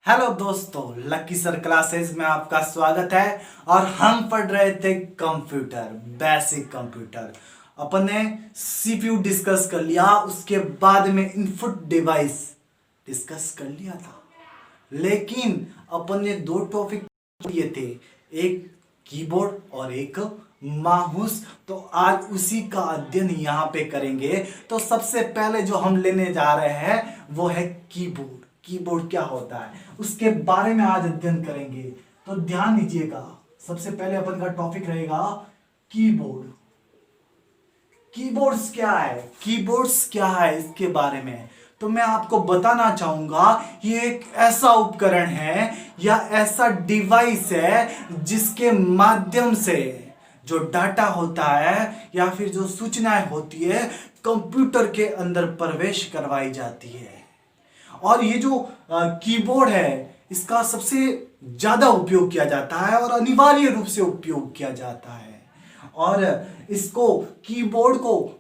Hello दोस्तों, lucky sir classes में आपका स्वागत है। और हम पढ़ रहे थे कंप्यूटर, बेसिक कंप्यूटर। अपन ने सीपीयू डिस्कस कर लिया, उसके बाद में इनपुट डिवाइस डिस्कस कर लिया था। लेकिन अपन ने दो टॉपिक लिए थे, एक कीबोर्ड और एक माउस। तो आज उसी का अध्ययन यहाँ पे करेंगे। तो सबसे पहले जो हम लेने जा रहे हैं वो है कीबोर्ड। कीबोर्ड क्या होता है उसके बारे में आज अध्ययन करेंगे। तो ध्यान दीजिएगा, सबसे पहले अपन का टॉपिक रहेगा कीबोर्ड। कीबोर्ड्स क्या है, कीबोर्ड्स क्या है इसके बारे में तो मैं आपको बताना चाहूंगा। ये एक ऐसा उपकरण है या ऐसा डिवाइस है जिसके माध्यम से जो डाटा होता है या फिर जो सूचनाएं होती है कंप्यूटर के अंदर प्रवेश करवाई जाती है। और ये जो कीबोर्ड है इसका सबसे ज्यादा उपयोग किया जाता है और अनिवार्य रूप से उपयोग किया जाता है। और इसको कीबोर्ड को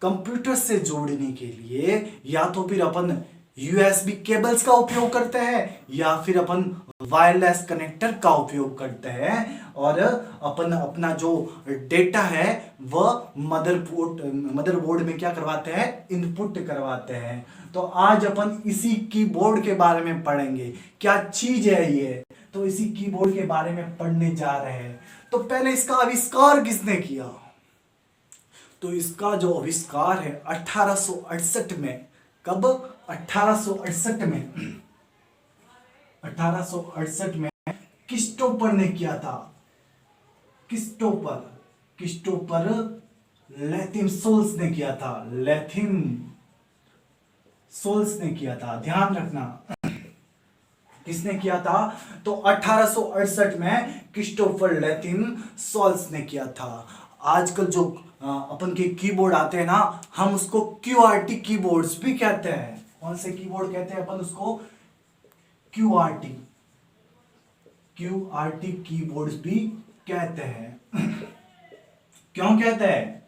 कंप्यूटर से जोड़ने के लिए या तो फिर अपन यूएसबी केबल्स का उपयोग करते हैं या फिर अपन वायरलेस कनेक्टर का उपयोग करते हैं। और अपन अपना जो डेटा है वह मदरबोर्ड में क्या करवाते हैं, इनपुट करवाते हैं। तो आज अपन इसी कीबोर्ड के बारे में पढ़ेंगे, क्या चीज है ये। तो इसी कीबोर्ड के बारे में पढ़ने जा रहे हैं। तो पहले इसका आविष्कार किसने किया? तो इसका जो आविष्कार है 1868 में। कब? 1868 में। 1868 में क्रिस्टोफर ने किया था। क्रिस्टोफर लैथिम सोल्स ने किया था। लैथिम सोल्स ने किया था, ध्यान रखना। किसने किया था? तो 1868 में क्रिस्टोफर लैथिम सोल्स ने किया था। आजकल जो अपन के कीबोर्ड आते हैं ना, हम उसको क्यूआरटी कीबोर्ड्स भी कहते हैं। कौन से कीबोर्ड कहते हैं अपन उसको? क्यूआरटी कीबोर्ड्स भी कहते हैं। क्यों कहते हैं?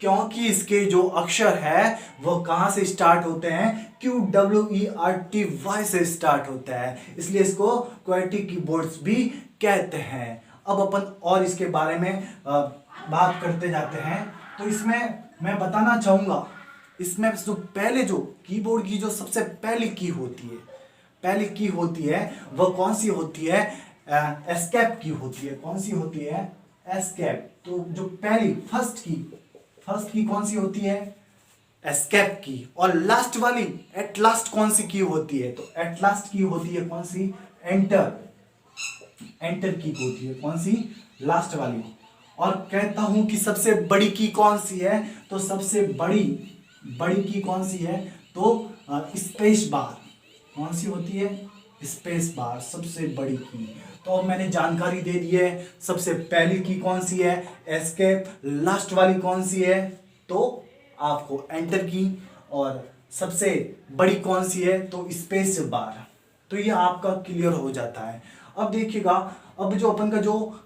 क्योंकि इसके जो अक्षर है वो कहां से स्टार्ट होते हैं? QWERTY से स्टार्ट होता है, इसलिए इसको क्यूआरटी कीबोर्ड्स भी कहते हैं। अब अपन और इसके बारे में बात करते जाते हैं। तो इसमें मैं बताना चाहूंगा, इसमें जो कीबोर्ड की जो सबसे पहली की होती है वह कौन सी होती है? एस्केप की होती है। कौन सी होती है? एस्केप। तो जो पहली फर्स्ट की कौन सी होती है? एस्केप की। और लास्ट वाली एट लास्ट कौन सी की होती है? तो एट लास्ट की होती है कौन सी? एंटर की होती है। कौन सी? लास्ट वाली। और कहता हूं कि सबसे बड़ी की कौन सी है? तो सबसे बड़ी की कौन सी है? तो स्पेस बार। कौन सी होती है? स्पेस बार सबसे बड़ी की। तो अब मैंने जानकारी दे दी है, सबसे पहली की कौन सी है? एस्केप। लास्ट वाली कौन सी है? तो आपको एंटर की। और सबसे बड़ी कौन सी है? तो स्पेस बार। तो ये आपका क्लियर हो जाता है। अब देखिएगा, अब जो अपन का जो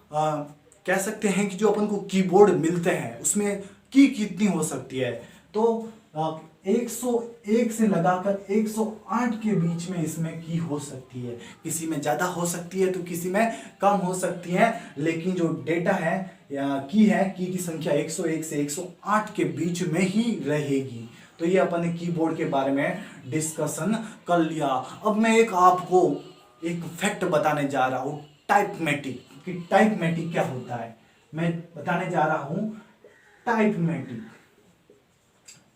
कह सकते हैं कि जो अपन को कीबोर्ड मिलते हैं उसमें की कितनी हो सकती है? तो 101 से लगाकर 108 के बीच में इसमें की हो सकती है। किसी में ज्यादा हो सकती है तो किसी में कम हो सकती है, लेकिन जो डेटा है की संख्या 101 से 108 के बीच में ही रहेगी। तो ये अपन ने कीबोर्ड के बारे में डिस्कशन कर लिया। अब मैं आपको एक फैक्ट बताने जा रहा हूं, टाइपमेटिक कि टाइपमेटिक क्या होता है। मैं बताने जा रहा हूं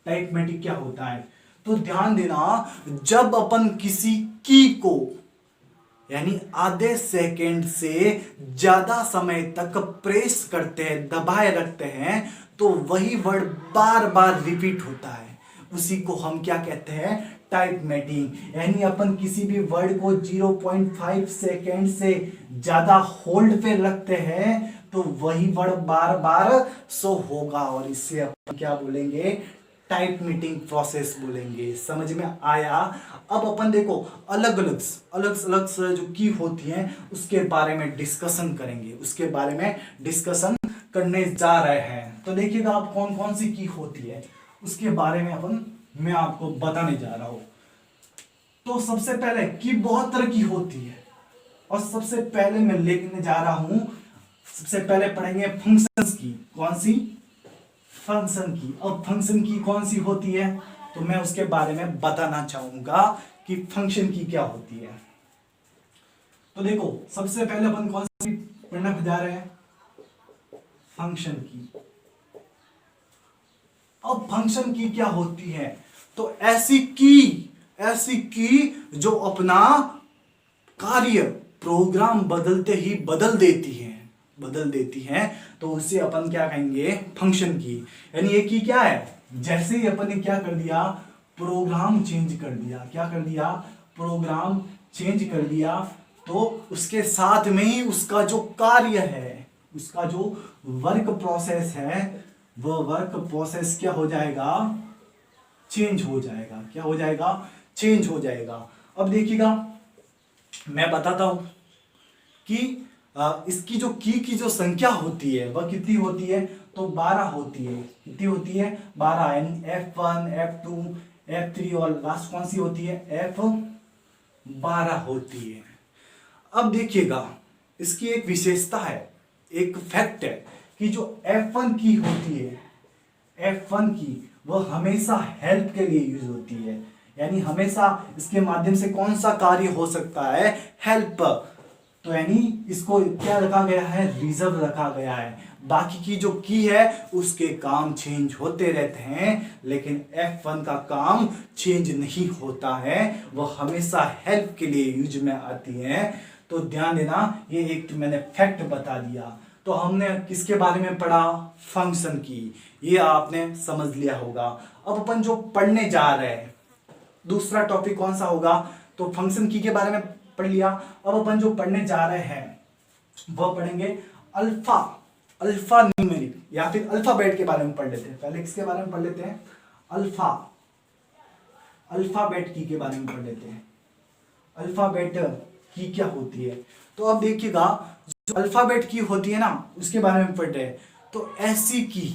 टाइपमेटिक क्या होता है। तो ध्यान देना, जब अपन किसी की को यानी आधे सेकंड से ज्यादा समय तक प्रेस करते हैं, दबाए रखते हैं, तो वही वर्ड बार बार रिपीट होता है। उसी को हम क्या कहते हैं? टाइपमेटिक। यानी अपन किसी भी वर्ड को 0.5 सेकेंड से ज्यादा होल्ड पे रखते हैं तो वही वर्ड बार बार शो होगा, और इससे अपन क्या बोलेंगे? टाइपमेटिक प्रोसेस बोलेंगे। समझ में आया? अब अपन देखो अलग अलग जो की होती हैं उसके बारे में डिस्कशन करेंगे, उसके बारे में डिस्कशन करने जा रहे हैं। तो देखिएगा आप कौन कौन सी की होती है उसके बारे में मैं आपको बताने जा रहा हूं। तो सबसे पहले की बहुत तरह की होती है, और सबसे पहले मैं लेने जा रहा हूं, सबसे पहले पढ़ेंगे फंक्शंस की। कौन सी? फंक्शन की। अब फंक्शन की कौन सी होती है, तो मैं उसके बारे में बताना चाहूंगा कि फंक्शन की क्या होती है। तो देखो, सबसे पहले अपन कौन सी पढ़ना जा रहे हैं? फंक्शन की। अब फंक्शन की क्या होती है? तो ऐसी की जो अपना कार्य प्रोग्राम बदलते ही बदल देती है, तो उसे अपन क्या कहेंगे? फंक्शन की। यानी ये की क्या है? जैसे ही अपन ने क्या कर दिया? प्रोग्राम चेंज कर दिया। क्या कर दिया? प्रोग्राम चेंज कर दिया, तो उसके साथ में ही उसका जो कार्य है, उसका जो वर्क प्रोसेस है, वह वर्क प्रोसेस क्या हो जाएगा? चेंज हो जाएगा। क्या हो जाएगा? चेंज हो जाएगा। अब देखिएगा, मैं बताता हूं कि इसकी जो की जो संख्या होती है वह कितनी होती है? तो 12 होती है। कितनी होती है? 12। यानी F1, F2, F3 और लास्ट कौन सी होती है? F12 होती है। अब देखिएगा, इसकी एक विशेषता है, एक फैक्ट है कि जो F1 की होती है, F1 की, वह हमेशा हेल्प के लिए यूज होती है। यानी हमेशा इसके माध्यम से कौन सा कार्य हो सकता है? हेल्प। तो यानी इसको क्या रखा गया है? रिजर्व रखा गया है। बाकी की जो की है उसके काम चेंज होते रहते हैं, लेकिन F1 का काम चेंज नहीं होता है, वह हमेशा हेल्प के लिए यूज में आती है। तो ध्यान देना, ये एक मैंने फैक्ट बता दिया। तो हमने किसके बारे में पढ़ा? फंक्शन की। ये आपने समझ लिया होगा। अब अपन जो पढ़ने जा रहे हैं, दूसरा टॉपिक कौन सा होगा? तो फंक्शन की के बारे में पढ़ लिया। अब अपन जो पढ़ने जा रहे हैं वह पढ़ेंगे अल्फा न्यूमेरिक, या फिर अल्फाबेट के बारे में पढ़ लेते हैं। पहले किसके बारे में पढ़ लेते हैं? अल्फाबेट की के बारे में पढ़ लेते हैं। अल्फाबेट की क्या होती है? तो अब देखिएगा, जो अल्फाबेट की होती है ना, उसके बारे में पढ़ रहे हैं। तो ऐसी की,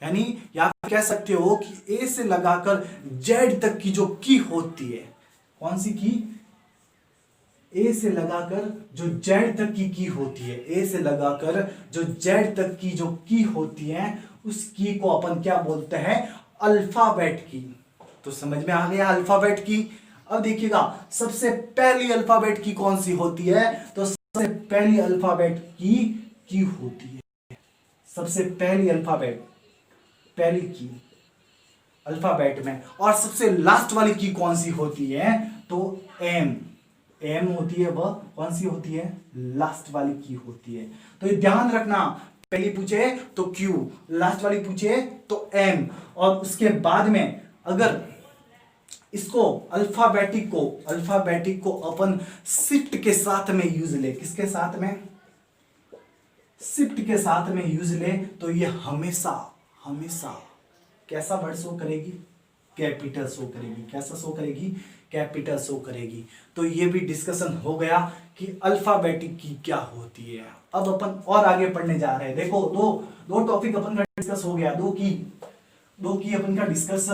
यानी या कह सकते हो कि ए से लगाकर जेड तक की जो की होती है, कौन सी की? ए से लगाकर जो जेड तक की होती है, ए से लगाकर जो जेड तक की जो की होती है, उस की को अपन क्या बोलते हैं? अल्फाबेट की। तो समझ में आ गया अल्फाबेट की। अब देखिएगा, सबसे पहली अल्फाबेट की कौन सी होती है? तो सबसे पहली अल्फाबेट की होती है। सबसे पहली अल्फाबेट, पहली की अल्फाबेट में। और सबसे लास्ट वाली की कौन सी होती है? तो एम होती है। वह कौन सी होती है? लास्ट वाली की होती है। तो ये ध्यान रखना, पहली पूछे तो क्यू, लास्ट वाली पूछे तो एम। और उसके बाद में अगर इसको अल्फाबेटिक को अपन शिफ्ट के साथ में यूज ले, किसके साथ में? शिफ्ट के साथ में यूज ले, तो ये हमेशा कैसा वर्ड शो करेगी? कैपिटल शो करेगी। कैसा शो करेगी? कैपिटल शो करेगी। तो ये भी डिस्कशन हो गया कि अल्फाबेटिक की क्या होती है। अब अपन और आगे पढ़ने जा रहे हैं। देखो, दो टॉपिक अपन का डिस्कस हो गया, दो की अपन का डिस्कस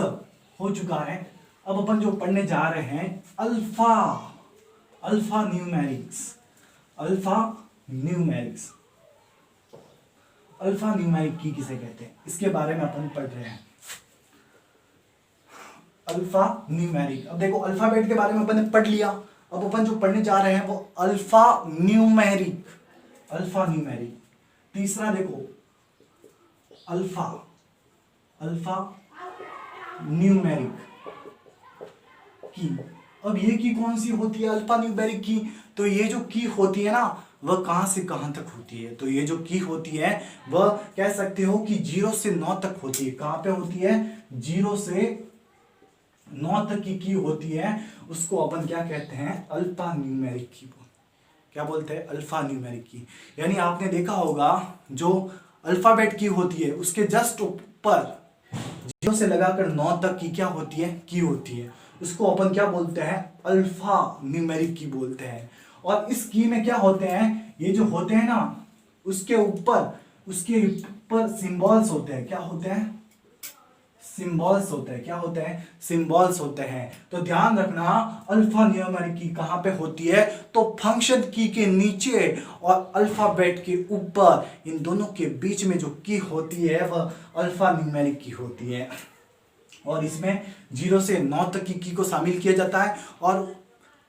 हो चुका है। अब अपन जो पढ़ने जा रहे हैं अल्फा न्यूमेरिक्स। अल्फा न्यूमेरिक की किसे कहते हैं, इसके बारे में अपन पढ़ रहे हैं। Alpha numeric. अब देखो, अल्फाबेट के बारे में अपन ने पढ़ लिया। अब अपन जो पढ़ने जा रहे हैं वो अल्फा न्यूमेरिक। तीसरा देखो, अल्फा न्यूमेरिक की। अब ये की कौन सी होती है? अल्फा न्यूमेरिक की। तो ये जो की होती है ना, वह कहां से कहां तक होती है? तो ये जो की होती है वह कह सकते हो कि 0 से 9 तक होती है। कहां पे होती है? 0 से 9 तक की होती है। उसको अपन क्या कहते हैं? अल्फा न्यूमेरिक की। क्या बोलते हैं? अल्फा न्यूमेरिक की। यानी आपने देखा होगा, जो अल्फाबेट की होती है उसके जस्ट ऊपर 0 से लगाकर 9 तक की क्या होती है? की होती है। उसको अपन क्या बोलते हैं? अल्फा न्यूमेरिक की बोलते हैं। और इस की में क्या होते हैं? ये जो होते हैं ना, उसके ऊपर सिंबल्स होते हैं। क्या होते हैं? सिंबल्स होते हैं। क्या होते हैं? सिंबल्स होते हैं। तो ध्यान रखना, अल्फा न्यूमेरिक की कहां पे होती है? तो फंक्शन की के नीचे और अल्फाबेट के ऊपर, इन दोनों के बीच में जो की होती है वह अल्फा न्यूमेरिक की होती है। और इसमें 0 से 9 तक की को शामिल किया जाता है। और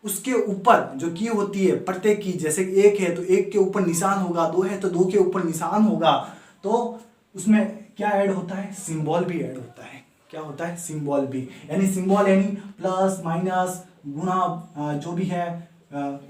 उसके ऊपर जो की होती है, प्रत्येक की, जैसे 1 है तो 1 के ऊपर निशान होगा, 2 है तो 2 के ऊपर निशान होगा। तो उसमें क्या ऐड होता है? सिंबल भी ऐड होता है। क्या होता है? सिंबल भी, यानी सिंबल यानी प्लस माइनस गुना, जो भी है,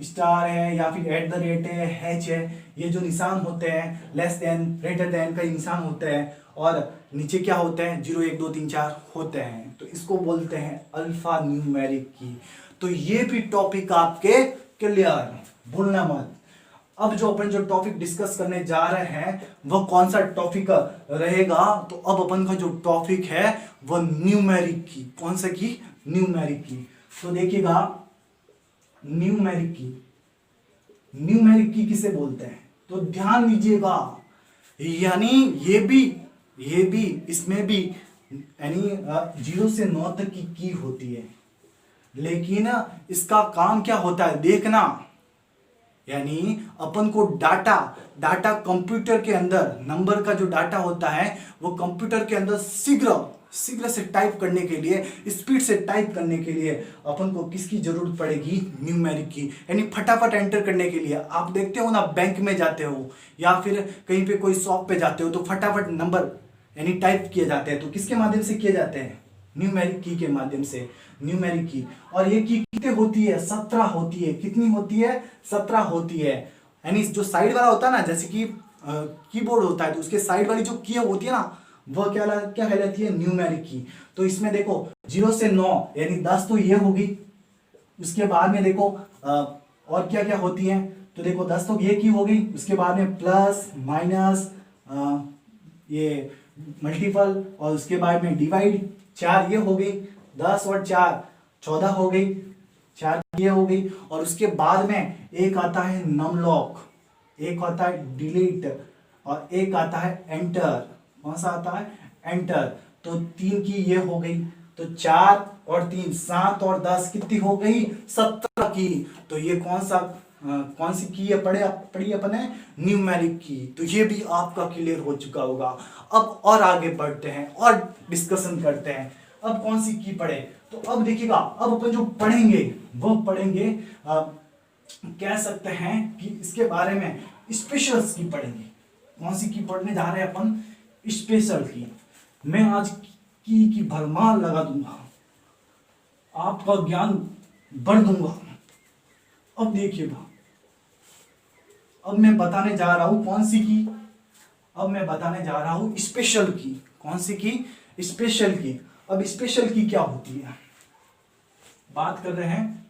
स्टार है या फिर एट द रेट है, हैच है, ये जो निशान होते हैं, लेस देन, ग्रेटर देन का निशान होते हैं। और नीचे क्या होते हैं? 0 1 2 3 4 होते हैं। तो इसको बोलते हैं अल्फा न्यूमेरिक की। तो ये भी टॉपिक आपके क्लियर, भूलना मत। अब जो अपन जो टॉपिक डिस्कस करने जा रहे हैं वह कौन सा टॉपिक रहेगा? तो अब अपन का जो टॉपिक है वह न्यूमेरिक की। कौन सा की? न्यूमेरिक की। तो देखिएगा, न्यूमेरिक की, न्यूमेरिक की किसे बोलते हैं? तो ध्यान दीजिएगा, यानी ये भी इसमें भी, यानी 0 से 9 तक की होती है। लेकिन इसका काम क्या होता है? देखना, यानी अपन को डाटा कंप्यूटर के अंदर, नंबर का जो डाटा होता है वो कंप्यूटर के अंदर शीघ्र से टाइप करने के लिए, स्पीड से टाइप करने के लिए अपन को किसकी जरूरत पड़ेगी? न्यूमेरिक की। यानी फटाफट एंटर करने के लिए। आप देखते हो ना, बैंक में जाते हो या फिर कहीं पे कोई शॉप पे जाते हो तो फटाफट नंबर यानी टाइप किए जाते हैं। तो किसके माध्यम से किए जाते हैं? न्यूमेरिक की के माध्यम से, न्यूमेरिक की। और ये की कितने होती है? 17 होती है। कितनी होती है? 17 होती है। यानी जो साइड वाला होता है ना, जैसे कि कीबोर्ड होता है तो उसके साइड वाली जो की होती है ना, वह क्या कहलाती है? न्यूमेरिक की। तो इसमें देखो 0 से 9 यानी 10 तो ये होगी। उसके बाद में देखो और क्या क्या होती है? तो देखो 10 तो ये की होगी। उसके बाद में प्लस माइनस, ये मल्टीपल, और उसके बाद में डिवाइड, 4 ये हो गई। 10 और 4 14 हो गई। 4 ये हो गई। और उसके बाद में एक आता है नमलॉक, एक आता है डिलीट, और एक आता है एंटर। कौन सा आता है? एंटर। तो 3 की ये हो गई। तो 4 और 3 7 और 10 कितनी हो गई? 17 की। तो ये कौन सी की है? पढ़ी अपन है न्यूमेरिक की। तो ये भी आपका क्लियर हो चुका होगा। अब और आगे बढ़ते हैं और डिस्कशन करते हैं। अब कौन सी की पढ़े? तो अब देखिएगा, अब अपन जो पढ़ेंगे वो पढ़ेंगे, कह सकते हैं कि इसके बारे में स्पेशल्स की पढ़ेंगे। कौन सी की पढ़ने जा रहे हैं अपन? स्पेशल की। मैं आज की भरमार लगा दूंगा, आपका ज्ञान बढ़ दूंगा। अब देखिएगा, अब मैं बताने जा रहा हूं कौन सी की? अब मैं बताने जा रहा हूं स्पेशल की। कौन सी की? स्पेशल की। अब स्पेशल की क्या होती है? बात कर रहे हैं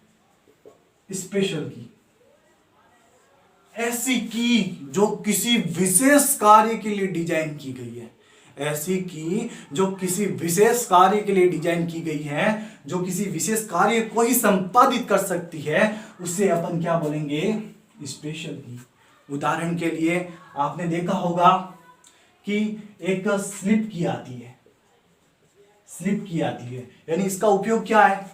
स्पेशल की। ऐसी की जो किसी विशेष कार्य के लिए डिजाइन की गई है। ऐसी की जो किसी विशेष कार्य के लिए डिजाइन की गई है, जो किसी विशेष कार्य को ही संपादित कर सकती है, उसे अपन क्या बोलेंगे? स्पेशल की। उदाहरण के लिए आपने देखा होगा कि एक स्लिप की आती है। स्लिप की आती है, यानी इसका उपयोग क्या है?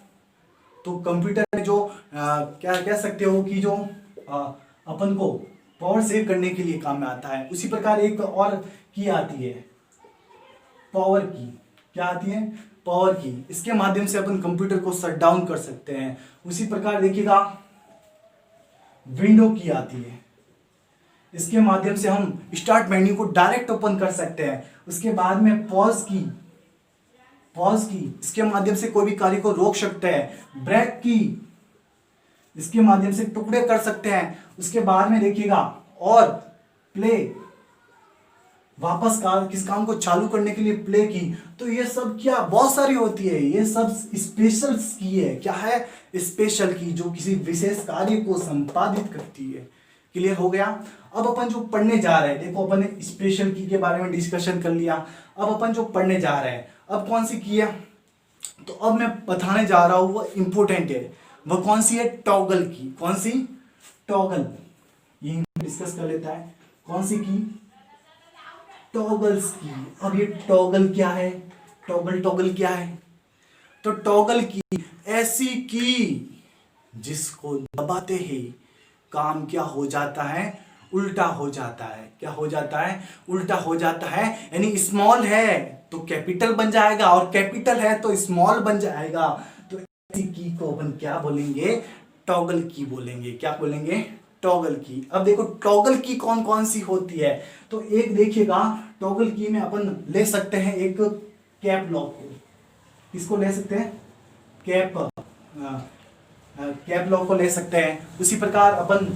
तो कंप्यूटर में जो क्या कह सकते हो कि जो अपन को पावर सेव करने के लिए काम में आता है। उसी प्रकार एक और की आती है, पावर की। क्या आती है? पावर की। इसके माध्यम से अपन कंप्यूटर को शट डाउन कर सकते हैं। उसी प्रकार देखिएगा विंडो की आती है। इसके माध्यम से हम स्टार्ट मेन्यू को डायरेक्ट ओपन कर सकते हैं। उसके बाद में पॉज की, इसके माध्यम से कोई भी कार्य को रोक सकते हैं। ब्रेक की, इसके माध्यम से टुकड़े कर सकते हैं। उसके बाद में देखिएगा और प्ले, वापस किस काम को चालू करने के लिए प्ले की। तो ये सब क्या बहुत सारी होती है, ये सब स्पेशल की है। क्या है? स्पेशल की, जो किसी विशेष कार्य को संपादित करती है। क्लियर हो गया? अब अपन जो पढ़ने जा रहे हैं, देखो अपन ने स्पेशल की के बारे में डिस्कशन कर लिया। अब अपन जो पढ़ने जा रहे हैं, अब कौन सी की है? तो अब मैं बताने जा रहा हूं वो इंपॉर्टेंट है। वह कौन सी है? टॉगल की। कौन सी? टॉगल। ये डिस्कस कर लेता है। कौन सी की? टॉगल्स की। अब ये टॉगल क्या है? टॉगल, टॉगल क्या है? तो टॉगल की ऐसी की जिसको दबाते ही काम क्या हो जाता है? उल्टा हो जाता है। क्या हो जाता है? उल्टा हो जाता है। यानी स्मॉल है तो कैपिटल बन जाएगा और कैपिटल है तो स्मॉल बन जाएगा। तो ऐसी की को अपन क्या बोलेंगे? टॉगल की बोलेंगे। क्या बोलेंगे? टॉगल की। अब देखो टॉगल की कौन कौन सी होती है। तो एक देखिएगा, टॉगल की में अपन ले सकते हैं एक कैप लॉक को। किसको ले सकते हैं? कैप कैप लॉक को ले सकते हैं। उसी प्रकार अपन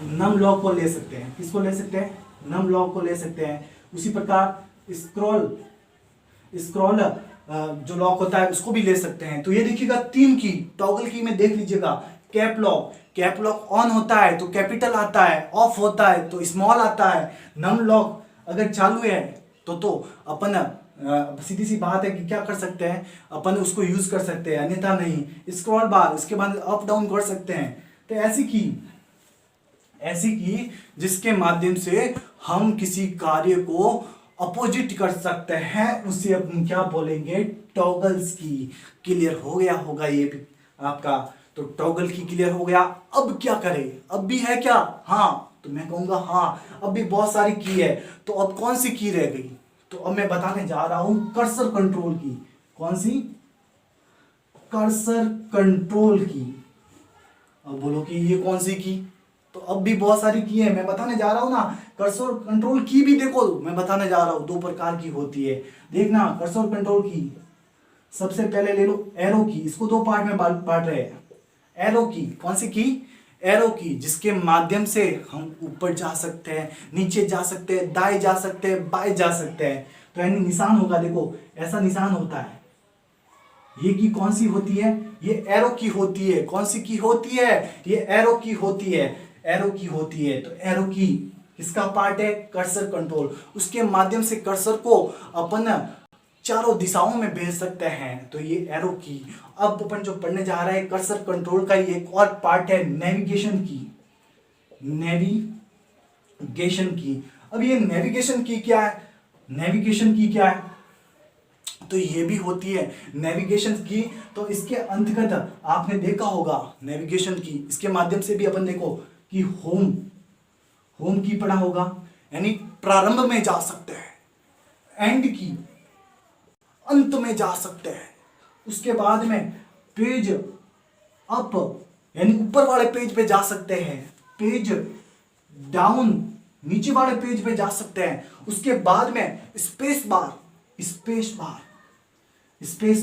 नम लॉक को ले सकते हैं। किसको ले सकते हैं? नम लॉक को ले सकते हैं। उसी प्रकार स्क्रॉल स्क्रॉल जो लॉक होता है उसको भी ले सकते हैं। तो ये देखिएगा तीन की टॉगल की में देख लीजिएगा। Cap lock, cap lock on होता है तो कैपिटल आता है, ऑफ होता है तो स्मॉल आता है। नम लॉक अगर चालू है तो अपन सीधी सी बात है कि क्या कर सकते हैं, अपन उसको यूज कर सकते हैं, अन्यथा नहीं। स्क्रॉल बार, उसके बाद अप डाउन कर सकते हैं। तो ऐसी की जिसके माध्यम से हम किसी कार्य को अपोजिट कर सकते हैं, उसे अपन क्या बोलेंगे? टॉगल्स की। क्लियर हो गया होगा ये भी आपका। तो टॉगल की क्लियर हो गया। अब क्या करें? अब भी है क्या? हाँ, तो मैं कहूंगा हाँ, अब भी बहुत सारी की है। तो अब कौन सी की रह गई? तो अब मैं बताने जा रहा हूं कर्सर कंट्रोल की। कौन सी? कर्सर कंट्रोल की। अब बोलो कि ये कौन सी की? तो अब भी बहुत सारी की है, मैं बताने जा रहा हूं ना। कर्सर कंट्रोल की भी देखो, मैं बताने जा रहा हूं दो प्रकार की होती है। देखना कर्सर कंट्रोल की। सबसे पहले ले लो एरो की। इसको दो पार्ट में बांट रहे हैं। एरो की, कौन सी की? एरो की, जिसके माध्यम से हम ऊपर जा सकते हैं, नीचे जा सकते हैं, दाएं जा सकते हैं, बाएं जा सकते हैं। तो यानी निशान होगा, देखो ऐसा निशान होता है। ये की कौन सी होती है? ये एरो की होती है। कौन सी की होती है? ये एरो की होती है। एरो की होती है। तो एरो की किसका पार्ट है? Cursor control. उसके माध्यम से कर्सर को अपन चारों दिशाओं में भेज सकते हैं। तो ये एरो की। अब अपन जो पढ़ने जा रहे हैं कर्सर कंट्रोल का एक और पार्ट है नेविगेशन की। नेविगेशन की। अब ये नेविगेशन की क्या है? नेविगेशन की क्या है? तो ये भी होती है नेविगेशन की। तो इसके अंतर्गत आपने देखा होगा नेविगेशन की, इसके माध्यम से भी अपन देखो कि होम की पढ़ा होगा, यानी प्रारंभ में जा सकते हैं। एंड की, अंत में जा सकते हैं। उसके बाद में पेज अप, यानी ऊपर वाले पेज पे जा सकते हैं। पेज डाउन, नीचे वाले पेज पे जा सकते हैं। उसके बाद में स्पेस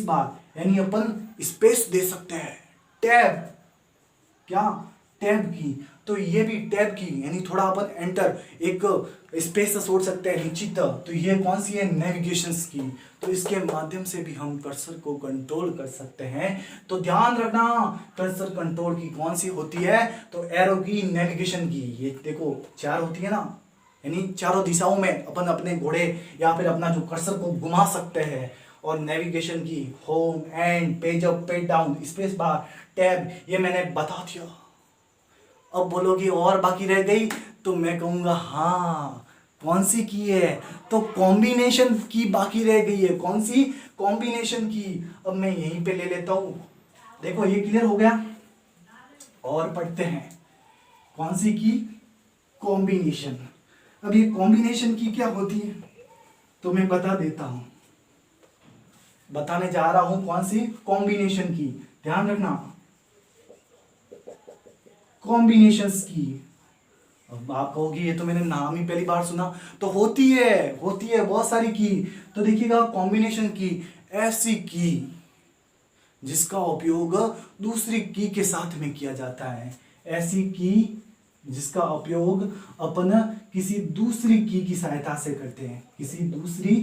बार, यानी अपन स्पेस दे सकते हैं। टैब, क्या? टैब की। तो ये भी टैब की, यानी थोड़ा अपन एंटर एक स्पेस से छोड़ सकते हैं निश्चित। तो ये कौन सी है? नेविगेशन की। तो इसके माध्यम से भी हम कर्सर को कंट्रोल कर सकते हैं। तो ध्यान रखना कर्सर कंट्रोल की कौन सी होती है? तो एरो की, नेविगेशन की। ये देखो चार होती है ना, यानी चारों दिशाओं में अपन अपने घोड़े या फिर अपना जो कर्सर को घुमा सकते हैं। और नेविगेशन की home, and, page up, page down, space bar, tab, ये मैंने बता दिया। अब बोलोगे और बाकी रह गई, तो मैं कहूंगा हाँ, कौन सी की है? तो कॉम्बिनेशन की बाकी रह गई है। कौन सी? कॉम्बिनेशन की। अब मैं यहीं पे ले लेता हूं। देखो ये क्लियर हो गया। और पढ़ते हैं कौन सी की? कॉम्बिनेशन। अब ये कॉम्बिनेशन की क्या होती है तो मैं बता देता हूं, बताने जा रहा हूं कौन सी? कॉम्बिनेशन की। ध्यान रखना, कॉम्बिनेशंस की। अब आप कहोगे ये तो मैंने नाम ही पहली बार सुना। तो होती है बहुत सारी की। तो देखिएगा कॉम्बिनेशन की, ऐसी की जिसका उपयोग दूसरी की के साथ में किया जाता है। ऐसी की जिसका उपयोग अपन किसी दूसरी की सहायता से करते हैं, किसी दूसरी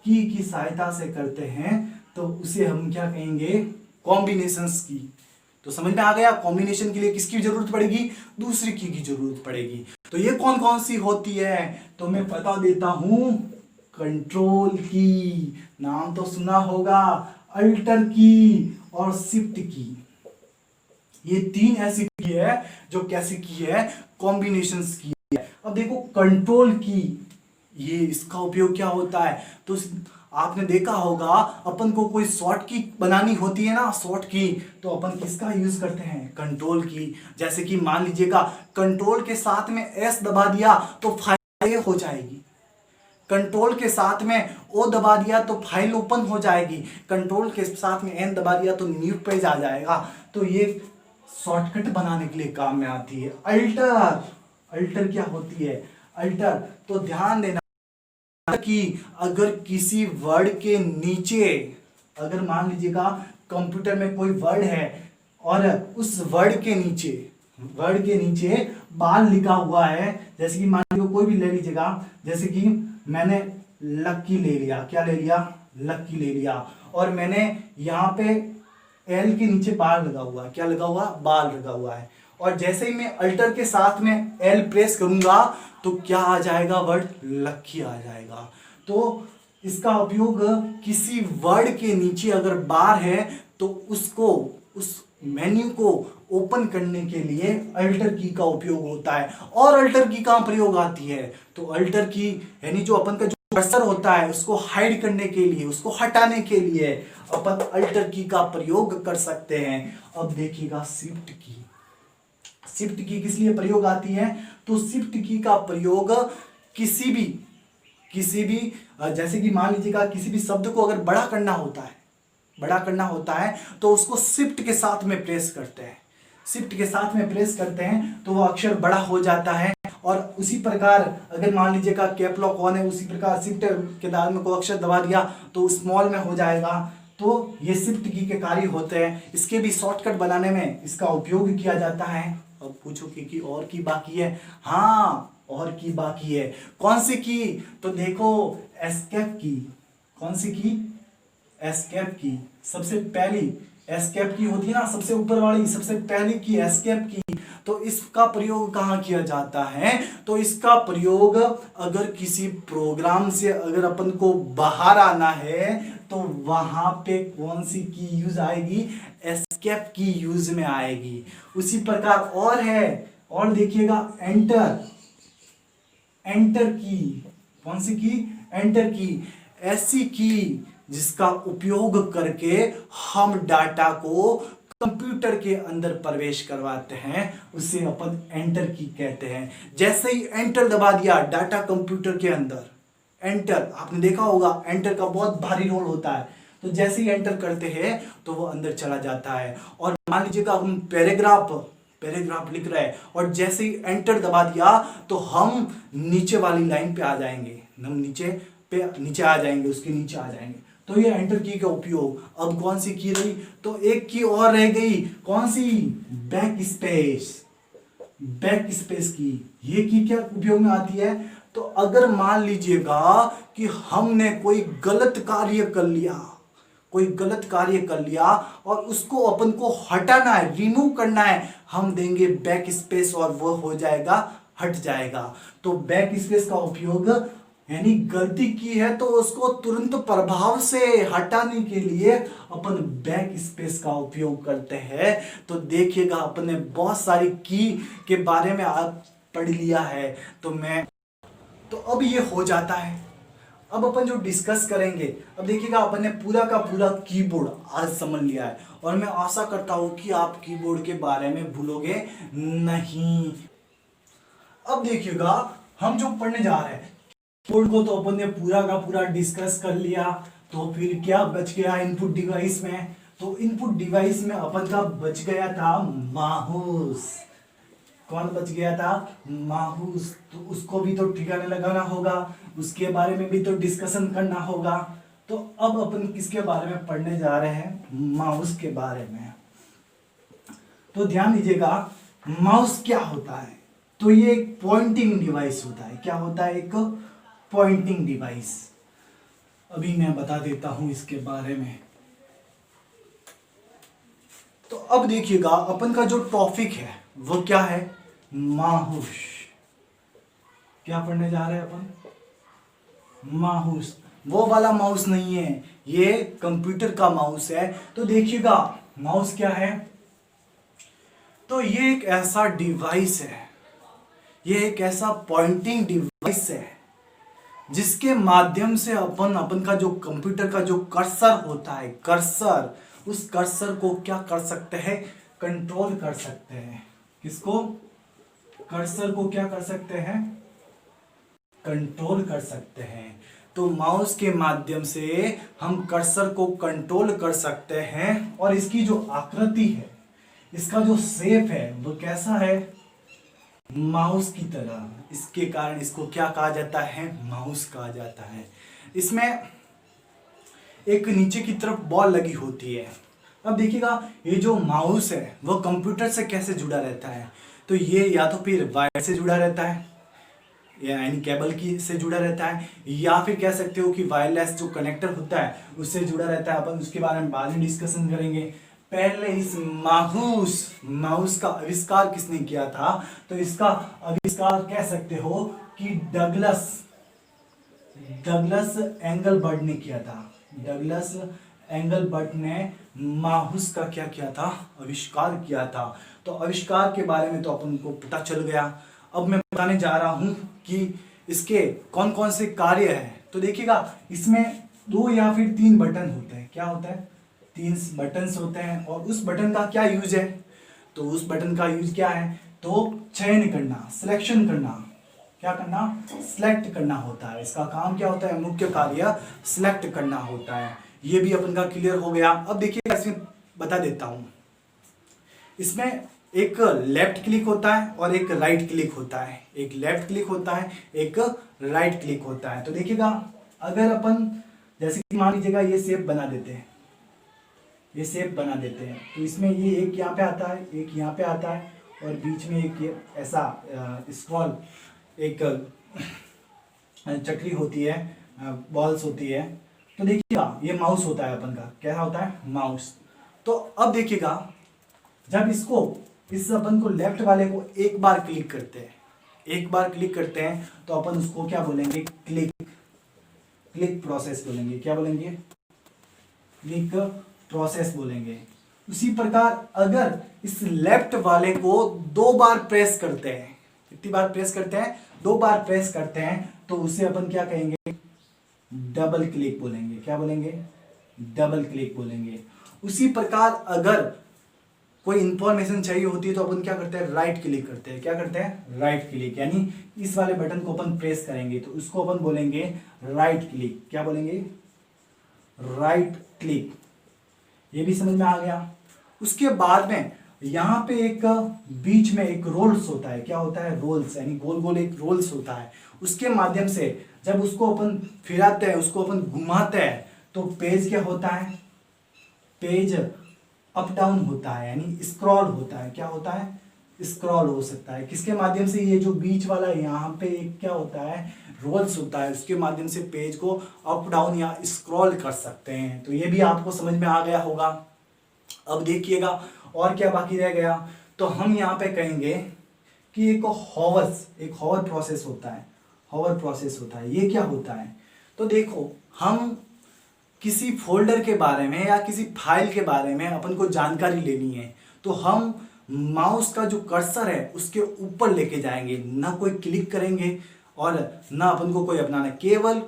की सहायता से करते हैं। तो उसे हम क्या कहेंगे? कॉम्बिनेशंस की। तो समझ में आ गया, कॉम्बिनेशन के लिए किसकी जरूरत पड़ेगी? दूसरी की जरूरत पड़ेगी। तो ये कौन कौन सी होती है तो मैं बता देता हूं। कंट्रोल की, नाम तो सुना होगा, अल्टर की और शिफ्ट की। ये तीन ऐसी की है जो कैसी की है? कॉम्बिनेशंस की है। अब देखो कंट्रोल की, ये इसका उपयोग क्या होता है? तो आपने देखा होगा अपन को कोई शॉर्ट की बनानी होती है ना, शॉर्ट की, तो अपन किसका यूज करते हैं, कंट्रोल की। जैसे कि मान लीजिएगा कंट्रोल के साथ में एस दबा दिया तो फाइल हो जाएगी, कंट्रोल के साथ में ओ दबा दिया तो फाइल ओपन हो जाएगी, कंट्रोल के साथ में एन दबा दिया तो न्यू पेज आ जाएगा। तो ये शॉर्टकट बनाने के लिए काम में आती है। अल्टर, अल्टर क्या होती है, अल्टर, तो ध्यान देना कि अगर किसी वर्ड के नीचे, अगर मान लीजिएगा कंप्यूटर में कोई वर्ड है और उस वर्ड के नीचे, वर्ड के नीचे बाल लिखा हुआ है, जैसे कि मान लीजिए कोई भी ले लीजिएगा, जैसे कि मैंने लक्की ले लिया, क्या ले लिया, लक्की ले लिया, और मैंने यहाँ पे एल के नीचे बाल लगा हुआ है, क्या लगा हुआ, बाल लगा हुआ है, और जैसे ही मैं अल्टर के साथ में एल प्रेस करूंगा तो क्या आ जाएगा, वर्ड लक्की आ जाएगा। तो इसका उपयोग किसी वर्ड के नीचे अगर बार है तो उसको, उस मेन्यू को ओपन करने के लिए अल्टर की का उपयोग होता है। और अल्टर की कहां प्रयोग आती है, तो अल्टर की यानी जो अपन का जो कर्सर होता है उसको हाइड करने के लिए, उसको हटाने के लिए अपन अल्टर की का प्रयोग कर सकते हैं। अब देखिएगा शिफ्ट की, शिफ्ट की किस लिए प्रयोग आती है, तो शिफ्ट की का प्रयोग किसी भी जैसे कि मान लीजिएगा किसी भी शब्द को अगर बड़ा करना होता है, बड़ा करना होता है तो उसको शिफ्ट के साथ में प्रेस करते हैं, शिफ्ट के साथ में प्रेस करते हैं तो वो अक्षर बड़ा हो जाता है। और उसी प्रकार अगर मान लीजिएगा कैप लॉक ऑन है, उसी प्रकार शिफ्ट के दाल में कोई अक्षर दबा दिया तो स्मॉल में हो जाएगा। तो ये शिफ्ट की के कार्य होते हैं, इसके भी शॉर्टकट बनाने में इसका उपयोग किया जाता है। अब पूछो कि और की बाकी है, हाँ और की बाकी है, कौन सी की, तो देखो एस्केप की, कौन सी की, एस्केप की, सबसे पहली एस्केप की होती है ना, सबसे ऊपर वाली सबसे पहली की एस्केप की। तो इसका प्रयोग कहाँ किया जाता है, तो इसका प्रयोग अगर किसी प्रोग्राम से अगर अपन को बाहर आना है तो वहां पे कौन सी की यूज आएगी, एस्केप की यूज में आएगी। उसी प्रकार और है, और देखिएगा एंटर, एंटर की, कौन सी की, एंटर की, ऐसी की जिसका उपयोग करके हम डाटा को कंप्यूटर के अंदर प्रवेश करवाते हैं, उसे अपन एंटर की कहते हैं। जैसे ही एंटर दबा दिया डाटा कंप्यूटर के अंदर, एंटर आपने देखा होगा एंटर का बहुत भारी रोल होता है, तो जैसे ही एंटर करते हैं तो वो अंदर चला जाता है। और मान लीजिएगा हम पैराग्राफ लिख रहे हैं और जैसे ही एंटर दबा दिया तो हम नीचे वाली लाइन पे आ जाएंगे, हम नीचे आ जाएंगे, उसके नीचे आ जाएंगे। तो ये एंटर की का उपयोग। अब कौन सी की रही, तो एक की और रह गई, कौन सी, बैक स्पेस, बैक स्पेस की। ये की क्या उपयोग में आती है, तो अगर मान लीजिएगा कि हमने कोई गलत कार्य कर लिया, कोई गलत कार्य कर लिया और उसको अपन को हटाना है, रिमूव करना है, हम देंगे बैक स्पेस और वो हो जाएगा, हट जाएगा। तो बैक स्पेस का उपयोग यानी गलती की है तो उसको तुरंत प्रभाव से हटाने के लिए अपन बैक स्पेस का उपयोग करते हैं। तो देखिएगा अपन ने बहुत सारी की के बारे में आप पढ़ लिया है, तो अब ये हो जाता है। अब अपन जो डिस्कस करेंगे, अब देखिएगा अपन ने पूरा का पूरा कीबोर्ड आज समझ लिया है और मैं आशा करता हूं कि आप कीबोर्ड के बारे में भूलोगे नहीं। अब देखिएगा हम जो पढ़ने जा रहे हैं कीबोर्ड को, तो अपन ने पूरा का पूरा डिस्कस कर लिया। तो फिर क्या बच गया इनपुट डिवाइस में, तो इनपुट डिवाइस में अपन का बच गया था माउस। कौन बच गया था, माउस। तो उसको भी तो ठिकाने लगाना होगा, उसके बारे में भी तो डिस्कशन करना होगा। तो अब अपन किसके बारे में पढ़ने जा रहे हैं, माउस के बारे में। तो ध्यान दीजिएगा माउस क्या होता है, तो ये एक पॉइंटिंग डिवाइस होता है। क्या होता है, एक पॉइंटिंग डिवाइस। अभी मैं बता देता हूं इसके बारे में। तो अब देखिएगा अपन का जो टॉपिक है वो क्या है, माउस। क्या पढ़ने जा रहे हैं अपन, माउस। वो वाला माउस नहीं है, ये कंप्यूटर का माउस है। तो देखिएगा माउस क्या है, तो ये एक ऐसा डिवाइस है, ये एक ऐसा पॉइंटिंग डिवाइस है जिसके माध्यम से अपन का जो कंप्यूटर का जो कर्सर होता है, कर्सर, उस कर्सर को क्या कर सकते हैं, कंट्रोल कर सकते हैं। किसको? कर्सर को क्या कर सकते हैं, कंट्रोल कर सकते हैं। तो माउस के माध्यम से हम कर्सर को कंट्रोल कर सकते हैं। और इसकी जो आकृति है, इसका जो शेप है वो कैसा है, माउस की तरह। इसके कारण इसको क्या कहा जाता है, माउस कहा जाता है। इसमें एक नीचे की तरफ बॉल लगी होती है। अब देखिएगा ये जो माउस है वो कंप्यूटर से कैसे जुड़ा रहता है, तो ये या तो फिर वायर से जुड़ा रहता है, यानी केबल की से जुड़ा रहता है, या फिर कह सकते हो कि वायरलेस जो कनेक्टर होता है उससे जुड़ा रहता है। अपन उसके बारे में बाद में डिस्कशन करेंगे। पहले इस माउस का आविष्कार किसने किया था, तो इसका आविष्कार कह सकते हो कि डगलस एंगलबर्ट ने किया था। डगलस एंगलबर्ट ने माउस का क्या किया था, आविष्कार किया था। तो आविष्कार के बारे में तो अपन को पता चल गया। अब मैं बताने जा रहा हूं कि इसके कौन कौन से कार्य हैं। तो देखिएगा इसमें 2 या फिर 3 बटन होते हैं। क्या होता है, 3 बटन्स होते हैं। और उस बटन का क्या यूज है, तो उस बटन का यूज क्या है, तो चयन करना, सिलेक्शन करना। क्या करना, सिलेक्ट करना होता है। इसका काम क्या होता है, मुख्य कार्य सिलेक्ट करना होता है। ये भी अपन का क्लियर हो गया। अब देखिए इसमें बता देता हूं, इसमें एक लेफ्ट क्लिक होता है और एक राइट क्लिक होता है। एक लेफ्ट क्लिक होता है, एक राइट क्लिक होता है। तो देखिएगा अगर अपन जैसे कि मान लीजिएगा ये शेप बना देते हैं, ये शेप बना देते हैं, तो इसमें ये एक यहाँ पे आता है, एक यहाँ पे आता है, और बीच में एक ये ऐसा स्क्रॉल, एक चक्री होती है, बॉल्स होती है। तो देखिएगा ये माउस होता है अपन का, क्या होता है, माउस। तो अब देखिएगा जब इस अपन को लेफ्ट वाले को एक बार क्लिक करते हैं, एक बार क्लिक करते हैं, तो अपन उसको क्या बोलेंगे, क्लिक प्रोसेस बोलेंगे। क्या बोलेंगे, क्लिक प्रोसेस बोलेंगे। उसी प्रकार अगर इस लेफ्ट वाले को 2 बार प्रेस करते हैं, कितनी बार प्रेस करते हैं, 2 बार प्रेस करते हैं, तो उसे अपन क्या कहेंगे, डबल क्लिक बोलेंगे। क्या बोलेंगे, डबल क्लिक बोलेंगे। उसी प्रकार अगर कोई इंफॉर्मेशन चाहिए होती है तो अपन क्या करते हैं, राइट क्लिक करते हैं। क्या करते हैं, राइट क्लिक, यानी इस वाले बटन को अपन प्रेस करेंगे तो उसको अपन बोलेंगे राइट क्लिक। क्या बोलेंगे, राइट क्लिक। ये भी समझ में आ गया। उसके बाद में यहां पे एक बीच में एक रोल्स होता है। क्या होता है, रोल्स, यानी गोल गोल एक रोल्स होता है। उसके माध्यम से जब उसको अपन फिराते हैं, उसको अपन घुमाते हैं, तो पेज क्या होता है, पेज अप डाउन होता है, यानी स्क्रॉल होता है। क्या होता है, स्क्रॉल हो सकता है। किसके माध्यम से, ये जो बीच वाला यहाँ पे एक क्या होता है, रोल्स होता है, उसके माध्यम से पेज को अप डाउन या स्क्रॉल कर सकते हैं। तो ये भी आपको समझ में आ गया होगा। अब देखिएगा और क्या बाकी रह गया, तो हम यहाँ पे कहेंगे कि एक हॉवर प्रोसेस होता है। हॉवर प्रोसेस होता है, ये क्या होता है, तो देखो हम किसी फोल्डर के बारे में या किसी फाइल के बारे में अपन को जानकारी लेनी है, तो हम माउस का जो कर्सर है उसके ऊपर लेके जाएंगे, ना कोई क्लिक करेंगे और ना अपन को कोई अपनाना, केवल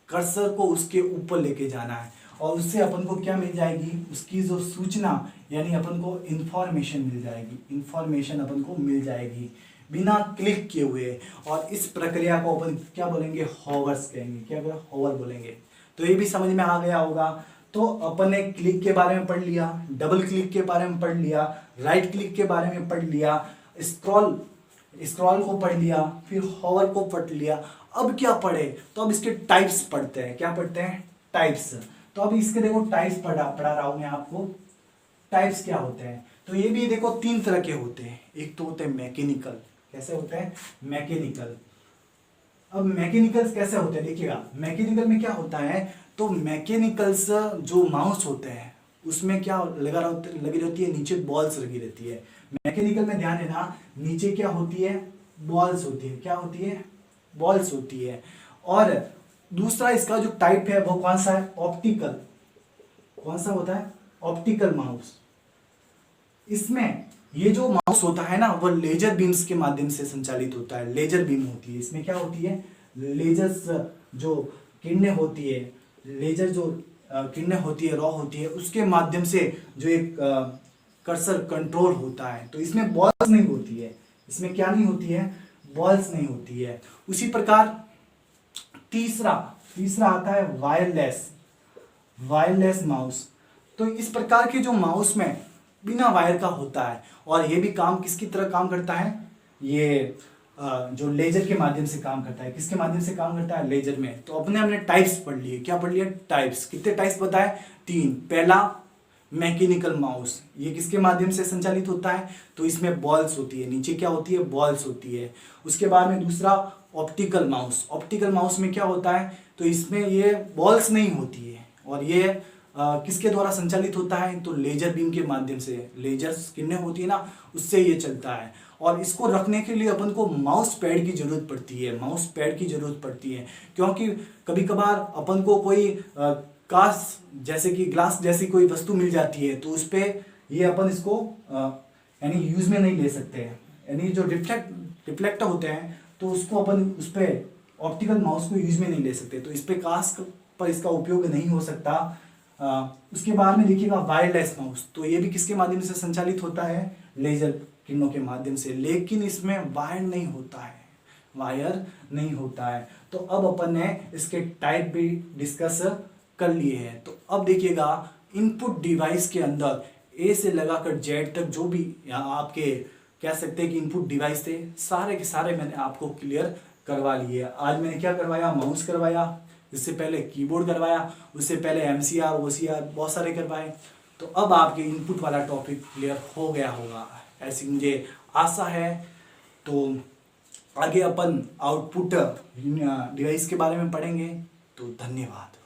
कर्सर को उसके ऊपर लेके जाना है। और उससे अपन को क्या मिल जाएगी, उसकी जो सूचना, यानी अपन को इंफॉर्मेशन मिल जाएगी। इंफॉर्मेशन अपन को मिल जाएगी बिना क्लिक किए हुए। और इस प्रक्रिया को अपन क्या बोलेंगे, हॉवर्स कहेंगे। क्या बोला, हॉवर बोलेंगे। तो ये भी समझ में आ गया होगा। तो अपन ने क्लिक के बारे में पढ़ लिया, डबल क्लिक के बारे में पढ़ लिया, राइट क्लिक के बारे में पढ़ लिया, स्क्रॉल को पढ़ लिया, फिर हॉवर को पढ़ लिया। अब क्या पढ़े, तो अब इसके टाइप्स पढ़ते हैं। क्या पढ़ते हैं, टाइप्स। तो अब इसके देखो टाइप्स पढ़ा रहा हूं मैं आपको। टाइप्स क्या होते हैं, तो ये भी देखो 3 तरह के होते हैं। एक तो होते हैं मैकेनिकल। कैसे होते हैं, मैकेनिकल। अब मैकेनिकल्स कैसे होते हैं, देखिएगा मैकेनिकल में क्या होता है, तो मैकेनिकल्स जो माउस होते हैं उसमें क्या लगी रहती है, नीचे बॉल्स लगी रहती है। मैकेनिकल में ध्यान देना, नीचे क्या होती है, बॉल्स होती है। क्या होती है, बॉल्स होती है। और दूसरा इसका जो टाइप है वो कौन सा है, ऑप्टिकल। कौन सा होता है, ऑप्टिकल माउस। इसमें ये जो माउस होता है ना, वो लेजर बीम्स के माध्यम से संचालित होता है। लेजर बीम होती है इसमें, क्या होती है, लेजर्स जो किरणें होती है, लेजर जो किरणें होती है, रॉ होती है, उसके माध्यम से जो एक कर्सर कंट्रोल होता है। तो इसमें बॉल्स नहीं होती है, इसमें क्या नहीं होती है, बॉल्स नहीं होती है। उसी प्रकार तीसरा आता है वायरलेस माउस। तो इस प्रकार के जो माउस में बिना वायर का होता है, और ये भी काम किसकी तरह काम करता है, ये जो लेजर के माध्यम से काम करता है। किसके माध्यम से काम करता है, लेजर में। तो हमने टाइप्स पढ़ लिए। क्या पढ़ लिया, टाइप्स। कितने टाइप्स बताए, 3। पहला मैकेनिकल माउस, ये किसके माध्यम से संचालित होता है, तो इसमें बॉल्स होती है, नीचे क्या होती है, बॉल्स होती है। उसके बाद में दूसरा ऑप्टिकल माउस में क्या होता है, तो इसमें ये बॉल्स नहीं होती है, और ये किसके द्वारा संचालित होता है, तो लेजर बीम के माध्यम से, लेजर किरणें होती है ना, उससे ये चलता है। और इसको रखने के लिए अपन को माउस पैड की जरूरत पड़ती है, क्योंकि कभी कभार अपन को कोई कांच जैसे कि ग्लास जैसी कोई वस्तु मिल जाती है, तो उस पर ये अपन इसको यानी यूज में नहीं ले सकते हैं, यानी जो रिफ्लेक्टर होते हैं, तो उसको अपन उस पर ऑप्टिकल माउस को यूज में नहीं ले सकते, तो इस पर कांच पर इसका उपयोग नहीं हो सकता। उसके बाद में देखिएगा वायरलेस माउस, तो ये भी किसके माध्यम से संचालित होता है, लेजर किरणों के माध्यम से, लेकिन इसमें वायर नहीं होता है। तो अब अपन ने इसके टाइप भी डिस्कस कर लिए हैं। तो अब देखिएगा इनपुट डिवाइस के अंदर ए से लगाकर जेड तक जो भी यहाँ आपके कह सकते हैं कि इनपुट डिवाइस थे, सारे के सारे मैंने आपको क्लियर करवा लिए। आज मैंने क्या करवाया, माउस करवाया, इससे पहले कीबोर्ड करवाया, उससे पहले एमसीआर ओसीआर बहुत सारे करवाए। तो अब आपके इनपुट वाला टॉपिक क्लियर हो गया होगा, ऐसी मुझे आशा है। तो आगे अपन आउटपुट डिवाइस के बारे में पढ़ेंगे। तो धन्यवाद।